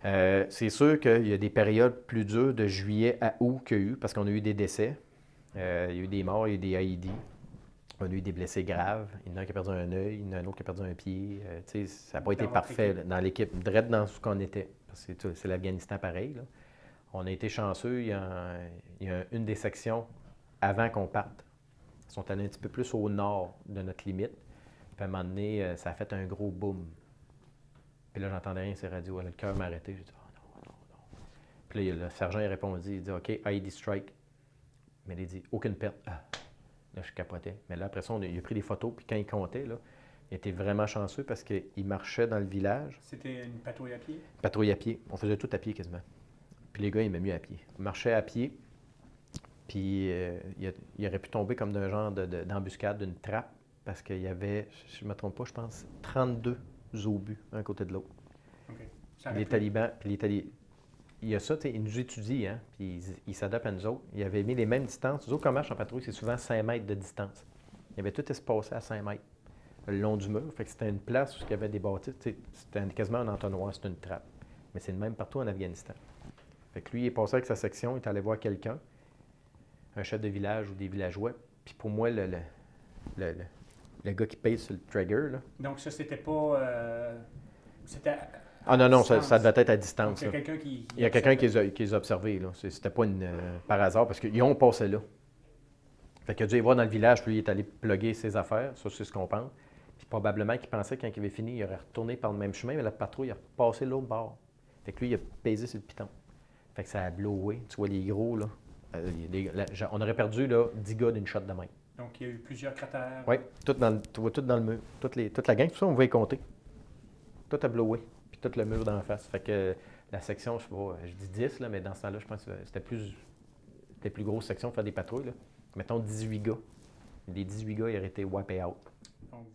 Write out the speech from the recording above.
C'est sûr qu'il y a des périodes plus dures de juillet à août qu'il y a eu, parce qu'on a eu des décès. Il y a eu des morts, il y a eu des AED. On a eu des blessés graves. Il y en a un qui a perdu un œil, il y en a un autre qui a perdu un pied. Ça n'a pas été Dans votre parfait équipe. là, dans l'équipe, direct dans ce qu'on était. Parce que c'est l'Afghanistan pareil. Là. On a été chanceux. Il y a une des sections avant qu'on parte. Ils sont allés un petit peu plus au nord de notre limite. Puis à un moment donné, ça a fait un gros boom. Puis là, j'entendais rien sur les radios. Le cœur m'a arrêté. J'ai dit, oh non, non, non. Puis là, le sergent il a répondu, il dit, OK, IED strike. Mais il dit, aucune perte. Ah. Là, je capotais. Mais là, après ça, il a pris des photos. Puis quand il comptait, là, il était vraiment chanceux parce qu'il marchait dans le village. C'était une patrouille à pied? Patrouille à pied. On faisait tout à pied quasiment. Puis les gars, ils aimaient mieux à pied. Ils marchaient à pied. Puis il aurait pu tomber comme d'un genre d'embuscade, d'une trappe. Parce qu'il y avait, si je ne me trompe pas, je pense, 32 obus un côté de l'autre. OK. Ça Les aurait pu. talibans, puis les talibans, il y a ça, tu sais, ils nous étudient, hein, puis ils s'adaptent à nous autres. Ils avaient mis les mêmes distances. Nous autres, quand on marche en patrouille, c'est souvent 5 mètres de distance. Il y avait tout espacé à 5 mètres, le long du mur. Fait que c'était une place où il y avait des bâtisses. Tu sais, c'était quasiment un entonnoir, c'était une trappe. Mais c'est le même partout en Afghanistan. Fait que lui, il est passé avec sa section, il est allé voir quelqu'un, un chef de village ou des villageois. Puis pour moi, le, le gars qui paye sur le trigger, là. Donc ça, c'était pas... c'était Ah à non, non, distance. ça devait être à Donc distance. il y a Là. quelqu'un qui... Il y a quelqu'un qui les a observés. Là. C'était pas par hasard, parce qu'ils ont passé là. Fait qu'il a dû y voir dans le village, puis il est allé plugger ses affaires, ça c'est ce qu'on pense. Puis probablement qu'il pensait que quand il avait fini, il aurait retourné par le même chemin, mais la patrouille a repassé l'autre bord. Fait que lui, il a pesé sur le piton. Fait que ça a blowé. Tu vois les gros, là. On aurait perdu là, 10 gars d'une shot de main. Donc il y a eu plusieurs cratères. Oui, tu vois tout dans le mur. Toute la gang, tout ça, on va y compter. Tout a blowé. Puis tout le mur d'en face. Fait que la section, je sais pas, je dis 10, là, mais dans ce temps-là, je pense que c'était plus grosse section pour faire des patrouilles. Là. Mettons 18 gars. Les 18 gars, ils auraient été wipés out. Donc,